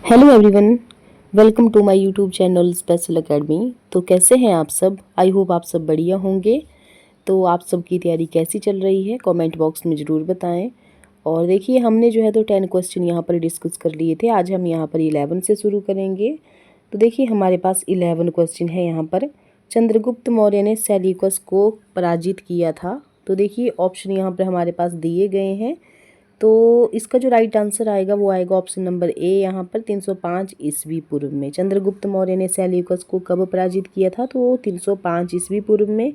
Hello everyone, welcome to my YouTube channel Special Academy. तो कैसे हैं आप सब? आई होप आप सब बढ़िया होंगे। तो आप सब की तैयारी कैसी चल रही है, कमेंट बॉक्स में ज़रूर बताएं। और देखिए, हमने जो है तो 10 क्वेश्चन यहाँ पर डिस्कस कर लिए थे। आज हम यहाँ पर 11 से शुरू करेंगे। तो देखिए, हमारे पास 11 क्वेश्चन है यहाँ पर। चंद्रगुप्त मौर्य ने सेल्यूकस को पराजित किया था। तो देखिए, ऑप्शन यहाँ पर हमारे पास दिए गए हैं। तो इसका जो राइट आंसर आएगा वो आएगा ऑप्शन नंबर ए। यहाँ पर 305 ईस्वी पूर्व में चंद्रगुप्त मौर्य ने सेल्यूकस को कब पराजित किया था? तो 305 ईस्वी पूर्व में।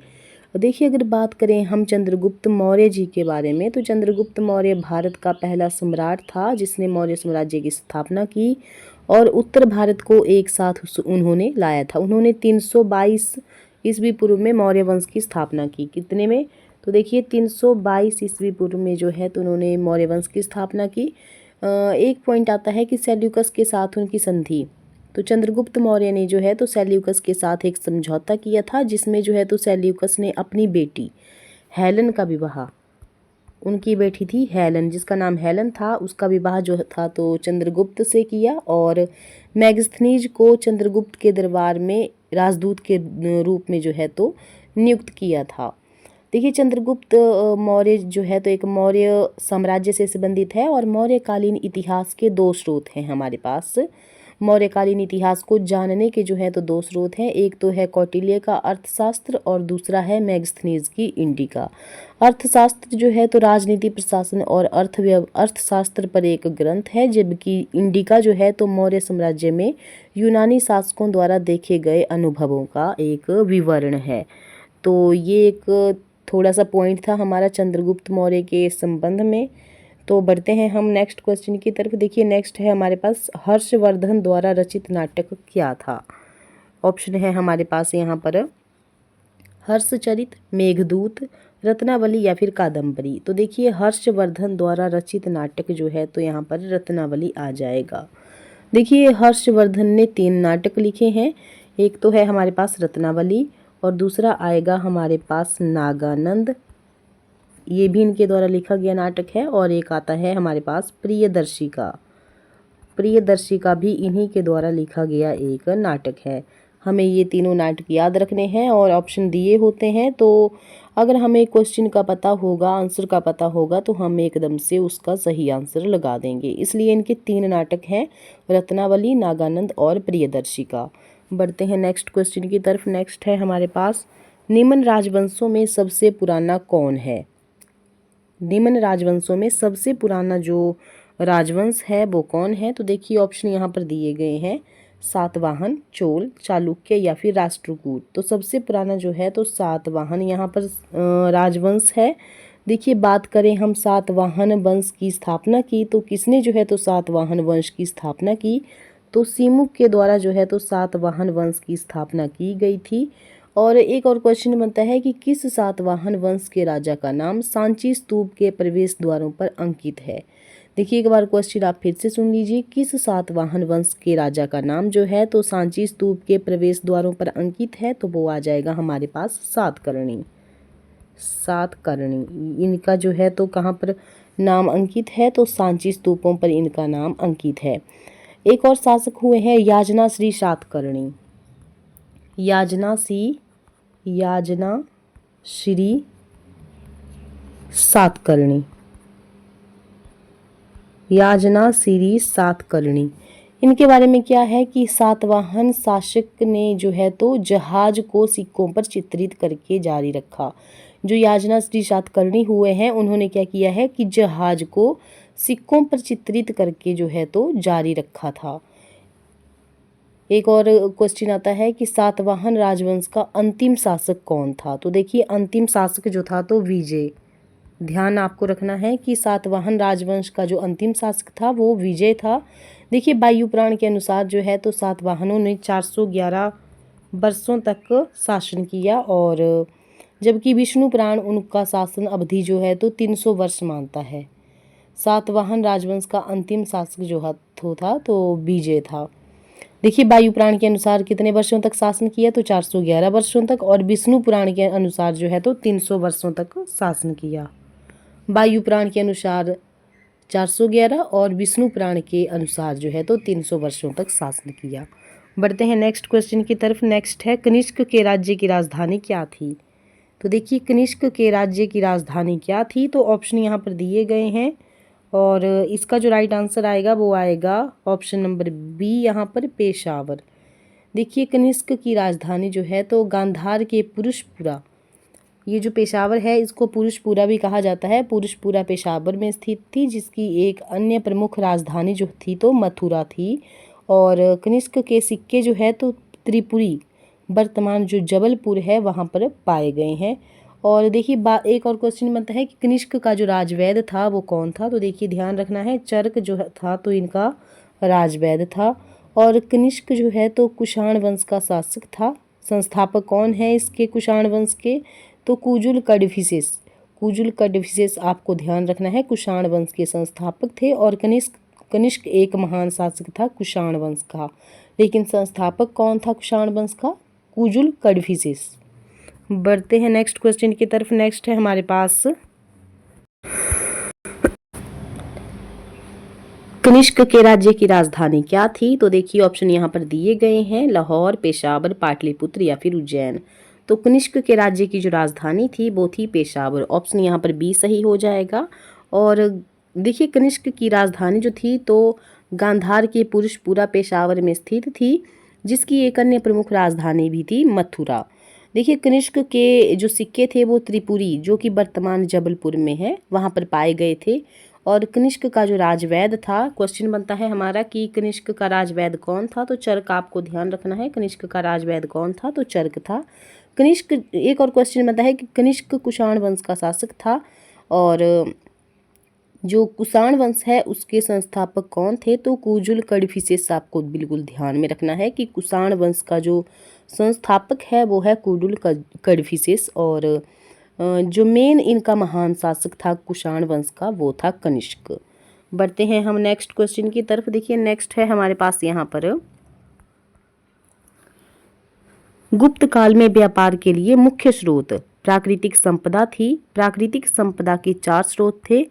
देखिए, अगर बात करें हम चंद्रगुप्त मौर्य जी के बारे में, तो चंद्रगुप्त मौर्य भारत का पहला सम्राट था जिसने मौर्य साम्राज्य की स्थापना की और उत्तर भारत को एक साथ उन्होंने लाया था। उन्होंने 322 ईस्वी पूर्व में मौर्य वंश की स्थापना की। कितने में? तो देखिए, 322 ईस्वी पूर्व में जो है तो उन्होंने मौर्य वंश की स्थापना की। एक पॉइंट आता है कि सेल्यूकस के साथ उनकी संधि। तो चंद्रगुप्त मौर्य ने जो है तो सेल्यूकस के साथ एक समझौता किया था जिसमें जो है तो सेल्यूकस ने अपनी बेटी हेलन का विवाह, उनकी बेटी थी हेलन, जिसका नाम हेलन था, उसका विवाह जो था तो चंद्रगुप्त से किया और मैगस्थनीज को चंद्रगुप्त के दरबार में राजदूत के रूप में जो है तो नियुक्त किया था। देखिए, चंद्रगुप्त मौर्य जो है तो एक मौर्य साम्राज्य से संबंधित है और मौर्यकालीन इतिहास के दो स्रोत हैं हमारे पास। मौर्यकालीन इतिहास को जानने के जो है तो दो स्रोत हैं। एक तो है कौटिल्य का अर्थशास्त्र और दूसरा है मैगस्थनीज की इंडिका। अर्थशास्त्र जो है तो राजनीति, प्रशासन और अर्थशास्त्र पर एक ग्रंथ है, जबकि इंडिका जो है तो मौर्य साम्राज्य में यूनानी शासकों द्वारा देखे गए अनुभवों का एक विवरण है। तो ये एक थोड़ा सा पॉइंट था हमारा चंद्रगुप्त मौर्य के संबंध में। तो बढ़ते हैं हम नेक्स्ट क्वेश्चन की तरफ। देखिए, नेक्स्ट है हमारे पास हर्षवर्धन द्वारा रचित नाटक क्या था? ऑप्शन है हमारे पास यहाँ पर हर्षचरित, मेघदूत, रत्नावली या फिर कादम्बरी। तो देखिए, हर्षवर्धन द्वारा रचित नाटक जो है तो यहाँ पर रत्नावली आ जाएगा। देखिए, हर्षवर्धन ने 3 नाटक लिखे हैं। एक तो है हमारे पास रत्नावली और दूसरा आएगा हमारे पास नागानंद, ये भी इनके द्वारा लिखा गया नाटक है। और एक आता है हमारे पास प्रियदर्शिका। प्रियदर्शिका भी इन्हीं के द्वारा लिखा गया एक नाटक है। हमें ये तीनों नाटक याद रखने हैं और ऑप्शन दिए होते हैं। तो अगर हमें क्वेश्चन का पता होगा, आंसर का पता होगा, तो हम एकदम से उसका सही आंसर लगा देंगे। इसलिए इनके 3 नाटक हैं, रत्नावली, नागानंद और प्रियदर्शिका। बढ़ते हैं नेक्स्ट क्वेश्चन की तरफ। नेक्स्ट है हमारे पास निम्न राजवंशों में सबसे पुराना कौन है? निम्न राजवंशों में सबसे पुराना जो राजवंश है वो कौन है? तो देखिए, ऑप्शन यहाँ पर दिए गए हैं, सातवाहन, चोल, चालुक्य या फिर राष्ट्रकूट। तो सबसे पुराना जो है तो सातवाहन यहाँ पर राजवंश है। देखिए, बात करें हम सातवाहन वंश की स्थापना की, तो किसने जो है तो सातवाहन वंश की स्थापना की? तो सीमुक के द्वारा जो है तो सातवाहन वंश की स्थापना की गई थी। और एक और क्वेश्चन बनता है कि किस सातवाहन वंश के राजा का नाम सांची स्तूप के प्रवेश द्वारों पर अंकित है? देखिए, एक बार क्वेश्चन आप फिर से सुन लीजिए। किस सातवाहन वंश के राजा का नाम जो है तो सांची स्तूप के प्रवेश द्वारों पर अंकित है? तो वो आ जाएगा हमारे पास सातकर्णी। सातकर्णी इनका जो है तो कहाँ पर नाम अंकित है? तो सांची स्तूपों पर इनका नाम अंकित है। एक और शासक हुए हैं याजनाश्री सातकर्णी। याजनाश्री सातकर्णी। याजनाश्री सातकर्णी, इनके बारे में क्या है कि सातवाहन शासक ने जो है तो जहाज को सिक्कों पर चित्रित करके जारी रखा। जो याजनाश्री सातकर्णी हुए हैं उन्होंने क्या किया है कि जहाज को सिक्कों पर चित्रित करके जो है तो जारी रखा था। एक और क्वेश्चन आता है कि सातवाहन राजवंश का अंतिम शासक कौन था? तो देखिए, अंतिम शासक जो था तो विजय। ध्यान आपको रखना है कि सातवाहन राजवंश का जो अंतिम शासक था वो विजय था। देखिए, वायु पुराण के अनुसार जो है तो सातवाहनों ने 411 वर्षों तक शासन किया और जबकि विष्णु पुराण उनका शासन अवधि जो है तो 300 वर्ष मानता है। सातवाहन राजवंश का अंतिम शासक जो था तो विजय था। देखिए, वायु पुराण के अनुसार कितने वर्षों तक शासन किया? तो 411 वर्षों तक। और विष्णु पुराण के अनुसार जो है तो 300 वर्षों तक शासन किया। वायु पुराण के अनुसार 411 और विष्णु पुराण के अनुसार जो है तो 300 वर्षों तक शासन किया। बढ़ते हैं नेक्स्ट क्वेश्चन की तरफ। नेक्स्ट है कनिष्क के राज्य की राजधानी क्या थी। तो देखिए कनिष्क के राज्य की राजधानी क्या थी, तो ऑप्शन यहाँ पर दिए गए हैं और इसका जो राइट आंसर आएगा वो आएगा ऑप्शन नंबर बी, यहाँ पर पेशावर। देखिए कनिष्क की राजधानी जो है तो गांधार के पुरुषपुरा, ये जो पेशावर है इसको पुरुषपुरा भी कहा जाता है, पुरुषपुरा पेशावर में स्थित थी, जिसकी एक अन्य प्रमुख राजधानी जो थी तो मथुरा थी। और कनिष्क के सिक्के जो है तो त्रिपुरी, वर्तमान जो जबलपुर है वहाँ पर पाए गए हैं। और देखिए एक और क्वेश्चन बनता है कि कनिष्क का जो राजवैद्य था वो कौन था। तो देखिए ध्यान रखना है, चर्क जो था तो इनका राजवैद्य था। और कनिष्क जो है तो कुषाण वंश का शासक था। संस्थापक कौन है इसके कुषाण वंश के, तो कुजुल कड़फिसेस। कुजुल कड़फिसेस आपको ध्यान रखना है, कुषाण वंश के संस्थापक थे। और कनिष्क एक महान शासक था कुषाण वंश का, लेकिन संस्थापक कौन था कुषाण वंश का, कुजुल कड़फिसेस। बढ़ते हैं नेक्स्ट क्वेश्चन की तरफ। नेक्स्ट है हमारे पास कनिष्क के राज्य की राजधानी क्या थी। तो देखिए ऑप्शन यहाँ पर दिए गए हैं, लाहौर, पेशावर, पाटलिपुत्र या फिर उज्जैन। तो कनिष्क के राज्य की जो राजधानी थी वो थी पेशावर। ऑप्शन यहाँ पर बी सही हो जाएगा। और देखिए कनिष्क की राजधानी जो थी तो गांधार के पुरुषपुरा पेशावर में स्थित थी, जिसकी एक अन्य प्रमुख राजधानी भी थी मथुरा। देखिए कनिष्क के जो सिक्के थे वो त्रिपुरी, जो कि वर्तमान जबलपुर में है, वहाँ पर पाए गए थे। और कनिष्क का जो राजवैद्य था, क्वेश्चन बनता है हमारा कि कनिष्क का राजवैद्य कौन था। तो चर्क आपको ध्यान रखना है, कनिष्क का राजवैद्य कौन था, तो चर्क था। कनिष्क एक और क्वेश्चन बनता है कि कनिष्क कुषाण वंश का शासक था, और जो कुषाण वंश है उसके संस्थापक कौन थे, तो कुजुल कड़फिसेस। आपको बिल्कुल ध्यान में रखना है कि कुषाण वंश का जो संस्थापक है वो है कुजुल कड़फिसेस। और जो मेन इनका महान शासक था कुषाण वंश का वो था कनिष्क। बढ़ते हैं हम नेक्स्ट क्वेश्चन की तरफ। देखिए नेक्स्ट है हमारे पास यहाँ पर गुप्त काल में व्यापार के लिए मुख्य स्रोत प्राकृतिक संपदा थी। प्राकृतिक संपदा के 4 स्रोत थे,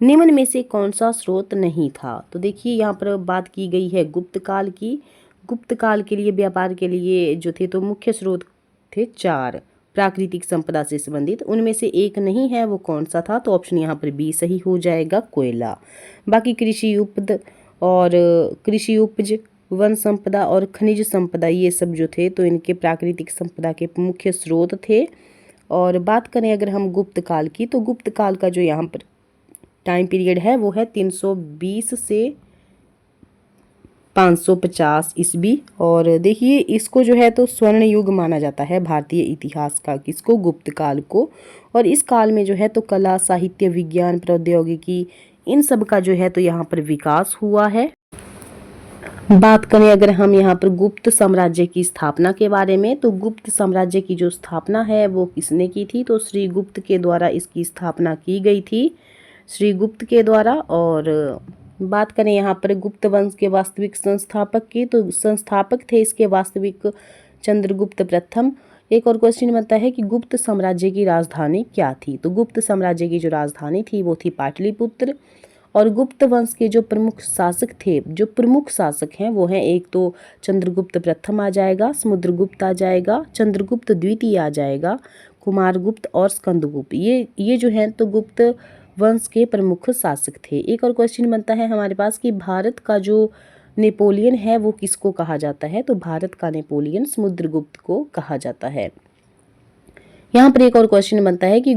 निम्न में से कौन सा स्रोत नहीं था। तो देखिए यहाँ पर बात की गई है गुप्त काल की। गुप्त काल के लिए व्यापार के लिए जो थे तो मुख्य स्रोत थे 4 प्राकृतिक संपदा से संबंधित, उनमें से एक नहीं है, वो कौन सा था। तो ऑप्शन यहाँ पर बी सही हो जाएगा, कोयला। बाकी कृषि उपज, वन संपदा और खनिज संपदा, ये सब जो थे तो इनके प्राकृतिक संपदा के मुख्य स्रोत थे। और बात करें अगर हम गुप्त काल की, तो गुप्त काल का जो यहाँ पर टाइम पीरियड है वो है 320 से 550 ईस्वी। और देखिए इसको जो है तो स्वर्ण युग माना जाता है भारतीय इतिहास का, किसको, गुप्त काल को। और इस काल में जो है तो कला, साहित्य, विज्ञान, प्रौद्योगिकी, इन सब का जो है तो यहाँ पर विकास हुआ है। बात करें अगर हम यहाँ पर गुप्त साम्राज्य की स्थापना के बारे में, तो गुप्त साम्राज्य की जो स्थापना है वो किसने की थी, तो श्री गुप्त के द्वारा इसकी स्थापना की गई थी, श्री गुप्त के द्वारा। और बात करें यहाँ पर गुप्त वंश के वास्तविक संस्थापक की, तो संस्थापक थे इसके वास्तविक चंद्रगुप्त प्रथम। एक और क्वेश्चन बनता है कि गुप्त साम्राज्य की राजधानी क्या थी। तो गुप्त साम्राज्य की जो राजधानी थी वो थी पाटलिपुत्र। और गुप्त वंश के जो प्रमुख शासक थे, जो प्रमुख शासक हैं वो हैं, एक तो चंद्रगुप्त प्रथम आ जाएगा, समुद्रगुप्त आ जाएगा, चंद्रगुप्त द्वितीय आ जाएगा, कुमारगुप्त और स्कंदगुप्त। ये जो हैं तो गुप्त वंश के प्रमुख शासक थे। एक और क्वेश्चन बनता है हमारे पास कि भारत का जो नेपोलियन है वो किसको कहा जाता है। तो भारत का नेपोलियन समुद्रगुप्त को कहा जाता है। यहाँ पर एक और क्वेश्चन बनता है कि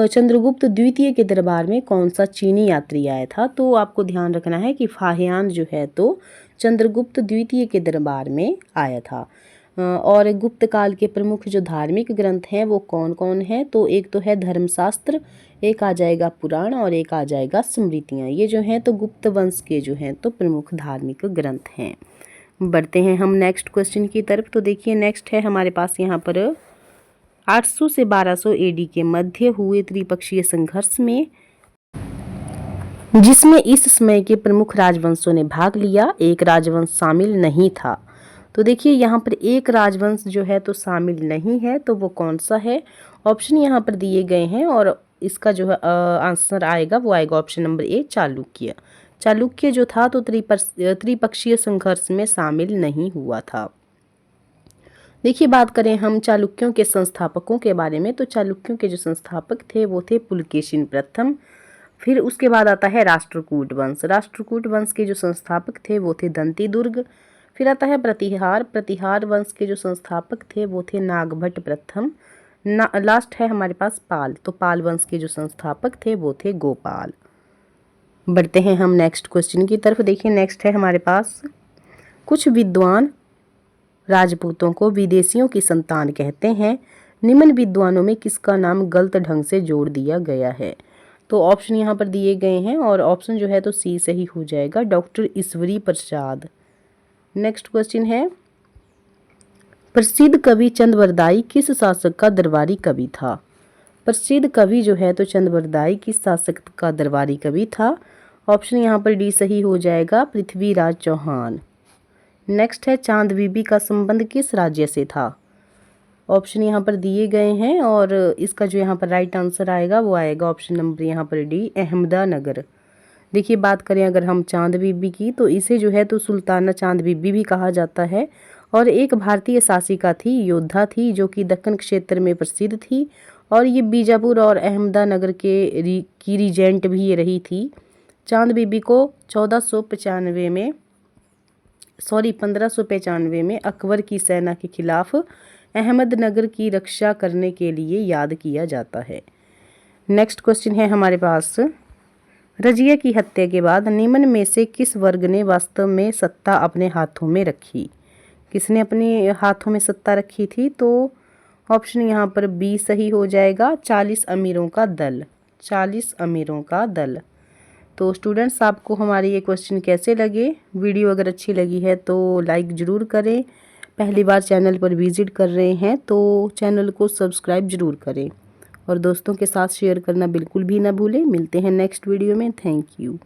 चंद्रगुप्त द्वितीय के दरबार में कौन सा चीनी यात्री आया था। तो आपको ध्यान रखना है कि फाहियान जो है तो चंद्रगुप्त द्वितीय के दरबार में आया था। और गुप्त काल के प्रमुख जो धार्मिक ग्रंथ हैं वो कौन कौन हैं, तो एक तो है धर्मशास्त्र, एक आ जाएगा पुराण और एक आ जाएगा स्मृतियाँ। ये जो हैं तो गुप्त वंश के जो हैं तो प्रमुख धार्मिक ग्रंथ हैं। बढ़ते हैं हम नेक्स्ट क्वेश्चन की तरफ। तो देखिए नेक्स्ट है हमारे पास यहाँ पर 800 से 1200 एडी के मध्य हुए त्रिपक्षीय संघर्ष में, जिसमें इस समय के प्रमुख राजवंशों ने भाग लिया, एक राजवंश शामिल नहीं था। तो देखिए यहाँ पर एक राजवंश जो है तो शामिल नहीं है, तो वो कौन सा है। ऑप्शन यहाँ पर दिए गए हैं और इसका जो है आंसर आएगा वो आएगा option number A, Chalukya. Chalukya जो था तो त्रिपक्षीय संघर्ष में शामिल नहीं हुआ था। देखिए, बात करें हम चालुक्यों के संस्थापकों के बारे में, तो चालुक्यों के जो संस्थापक थे वो थे पुलकेशिन प्रथम। फिर उसके बाद आता है राष्ट्रकूट वंश। राष्ट्रकूट वंश के जो संस्थापक थे वो थे दंती दुर्ग। फिर आता है प्रतिहार। प्रतिहार वंश के जो संस्थापक थे वो थे नागभट्ट प्रथम। लास्ट है हमारे पास पाल। तो पाल वंश के जो संस्थापक थे वो थे गोपाल। बढ़ते हैं हम नेक्स्ट क्वेश्चन की तरफ। देखिए, नेक्स्ट है हमारे पास, कुछ विद्वान राजपूतों को विदेशियों की संतान कहते हैं। निम्न विद्वानों में किसका नाम गलत ढंग से जोड़ दिया गया है? तो ऑप्शन यहाँ पर दिए गए हैं और ऑप्शन जो है तो सी सही हो जाएगा, doctor Ishwari Prasad. Next question है, प्रसिद्ध कवि चंद्रवरदाई किस शासक का दरबारी कवि था? प्रसिद्ध कवि जो है तो चंद्रवरदाई किस शासक का दरबारी कवि था? ऑप्शन यहाँ पर डी सही हो जाएगा, पृथ्वीराज चौहान। नेक्स्ट है, चांद बीबी का संबंध किस राज्य से था? ऑप्शन यहाँ पर दिए गए हैं और इसका जो यहाँ पर राइट आंसर आएगा वो आएगा ऑप्शन नंबर यहाँ पर डी, अहमदानगर। देखिए, बात करें अगर हम चांद बीबी की, तो इसे जो है तो सुल्ताना चांद बीबी भी कहा जाता है और एक भारतीय शासिका थी, योद्धा थी, जो कि दक्कन क्षेत्र में प्रसिद्ध थी और ये बीजापुर और अहमदानगर की रीजेंट भी ये रही थी। चांद बीबी को 1595 में अकबर की सेना के खिलाफ अहमदनगर की रक्षा करने के लिए याद किया जाता है। नेक्स्ट क्वेश्चन है हमारे पास, रजिया की हत्या के बाद निम्न में से किस वर्ग ने वास्तव में सत्ता अपने हाथों में रखी? किसने अपने हाथों में सत्ता रखी थी? तो ऑप्शन यहाँ पर बी सही हो जाएगा, 40 अमीरों का दल। 40 अमीरों का दल। तो स्टूडेंट्स, आपको हमारे ये क्वेश्चन कैसे लगे? वीडियो अगर अच्छी लगी है तो लाइक ज़रूर करें। पहली बार चैनल पर विजिट कर रहे हैं तो चैनल को सब्सक्राइब ज़रूर करें और दोस्तों के साथ शेयर करना बिल्कुल भी ना भूलें। मिलते हैं नेक्स्ट वीडियो में। Thank you.